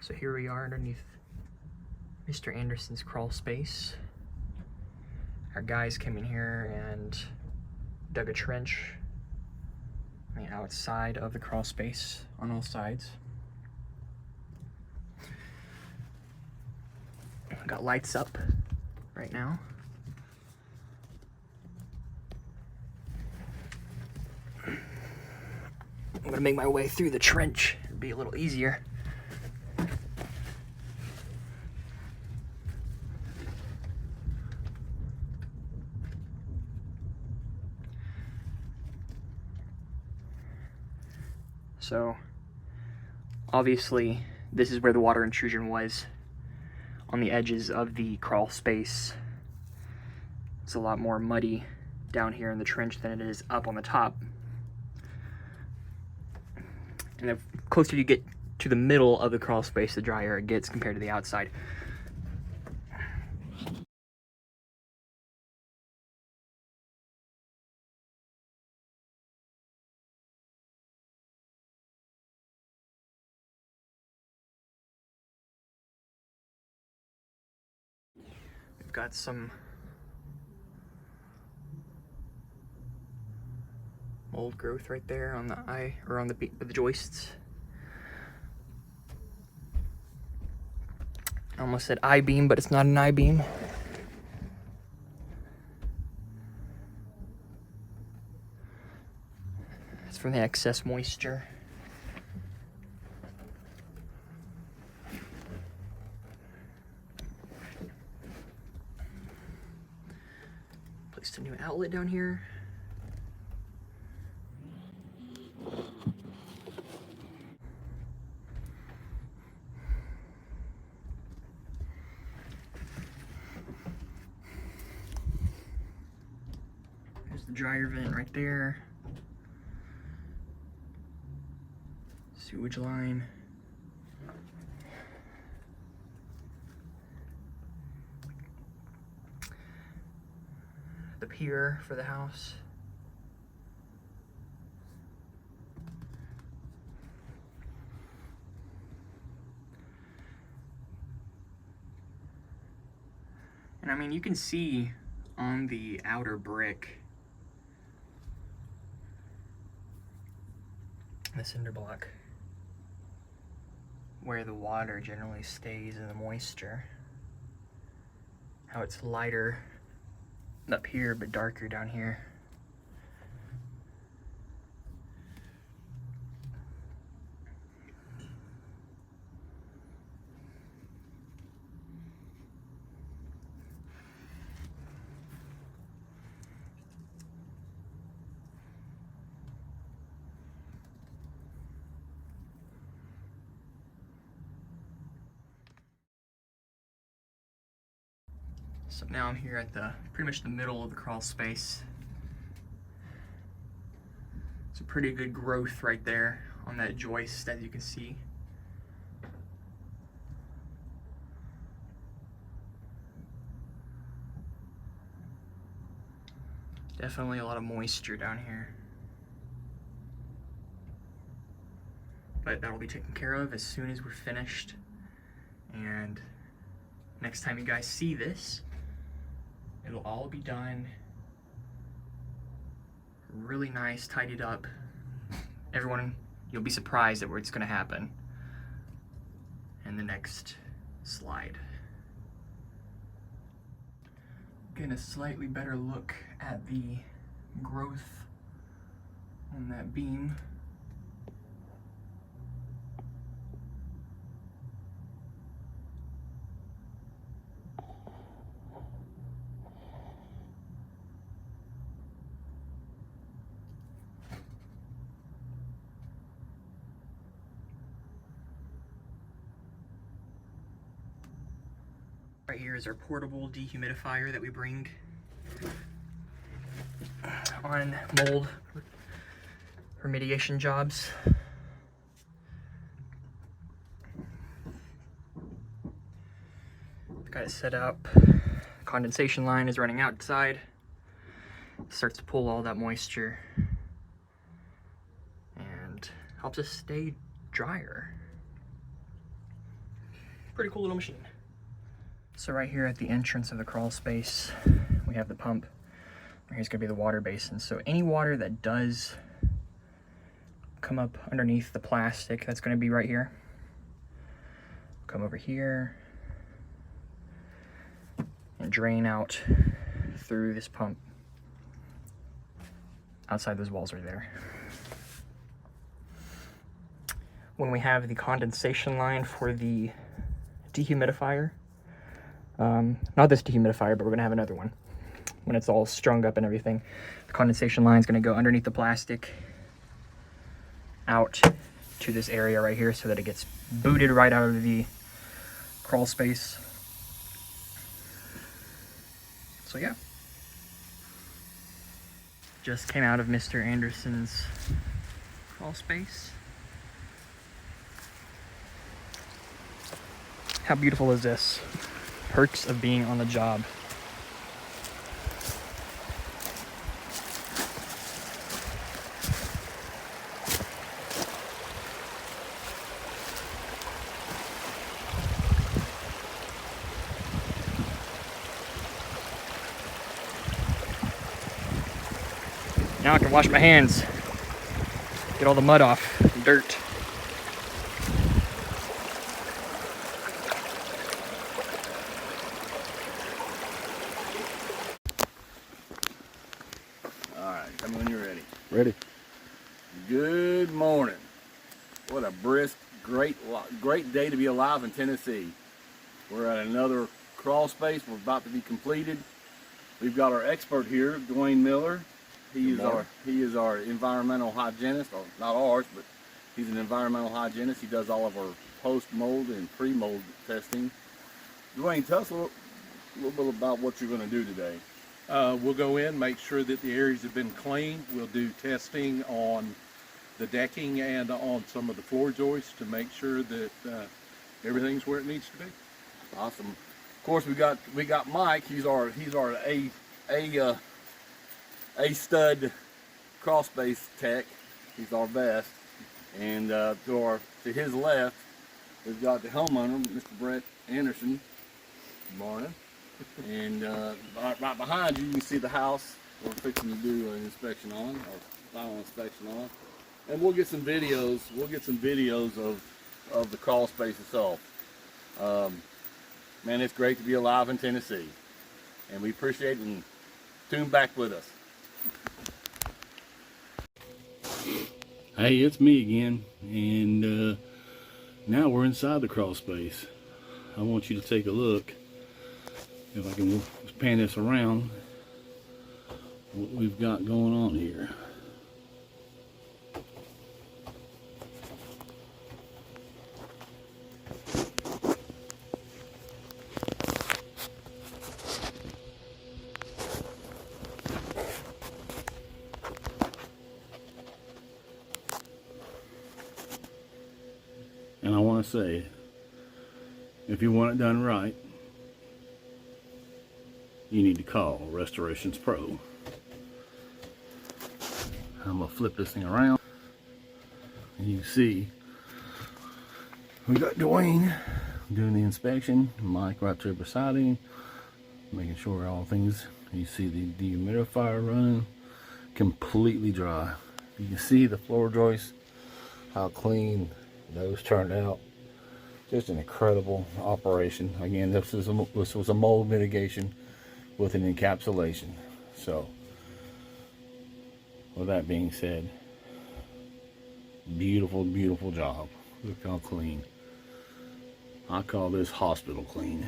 So here we are underneath Mr. Anderson's crawl space. Our guys came in here and dug a trench on the outside of the crawl space on all sides. Got lights up right now. I'm gonna make my way through the trench. It'll be a little easier. So, obviously, this is where the water intrusion was, on the edges of the crawl space. It's a lot more muddy down here in the trench than it is up on the top. And the closer you get to the middle of the crawl space, the drier it gets compared to the outside. We've got some mold growth right there on the eye, or on the joists. I almost said I-beam, but it's not an I-beam. It's from the excess moisture. Placed a new outlet down here. There's the dryer vent right there. Sewage line. The pier for the house. And I mean, you can see on the outer brick, the cinder block, where the water generally stays in the moisture. How it's lighter up here, but darker down here. So now I'm here at pretty much the middle of the crawl space. It's a pretty good growth right there on that joist, as you can see. Definitely a lot of moisture down here. But that'll be taken care of as soon as we're finished. And next time you guys see this, it'll all be done. Really nice, tidied up. Everyone, you'll be surprised at what's gonna happen in the next slide. Getting a slightly better look at the growth on that beam. Right here is our portable dehumidifier that we bring on mold remediation jobs. Got it set up. Condensation line is running outside. Starts to pull all that moisture and helps us stay drier. Pretty cool little machine. So right here at the entrance of the crawl space, we have the pump. Here's gonna be the water basin. So any water that does come up underneath the plastic, that's gonna be right here. Come over here and drain out through this pump outside those walls right there. When we have the condensation line for the dehumidifier, not this dehumidifier, but we're gonna have another one. When it's all strung up and everything, the condensation line is gonna go underneath the plastic out to this area right here so that it gets booted right out of the crawl space. So yeah. Just came out of Mr. Anderson's crawl space. How beautiful is this? Perks of being on the job. Now I can wash my hands, get all the mud off, dirt. All right, tell me when you're ready. Ready. Good morning. What a brisk, great day to be alive in Tennessee. We're at another crawl space. We're about to be completed. We've got our expert here, Dwayne Miller. He is our environmental hygienist, or not ours, but he's an environmental hygienist. He does all of our post-mold and pre-mold testing. Dwayne, tell us a little bit about what you're going to do today. We'll go in, make sure that the areas have been cleaned. We'll do testing on the decking and on some of the floor joists to make sure that everything's where it needs to be. Awesome. Of course, we got Mike. He's our A stud crawl space tech. He's our best. And to his left, we've got the homeowner, Mr. Brett Anderson. Good morning. And right behind you, you can see the house we're fixing to do an inspection on, or final inspection on. And we'll get some videos. We'll get some videos of the crawl space itself. Man, it's great to be alive in Tennessee, and we appreciate it. And tune back with us. Hey, it's me again, and now we're inside the crawl space. I want you to take a look, if I can pan this around, what we've got going on here. And I want to say, if you want it done right, you need to call Restorations Pro. I'm going to flip this thing around. And you see, we got Dwayne doing the inspection, Mike right there beside him, making sure all things, you see the dehumidifier running, completely dry. You can see the floor joists, how clean those turned out. Just an incredible operation. Again, this was a mold mitigation with an encapsulation. So, with that being said, beautiful, beautiful job. Look how clean. I call this hospital clean.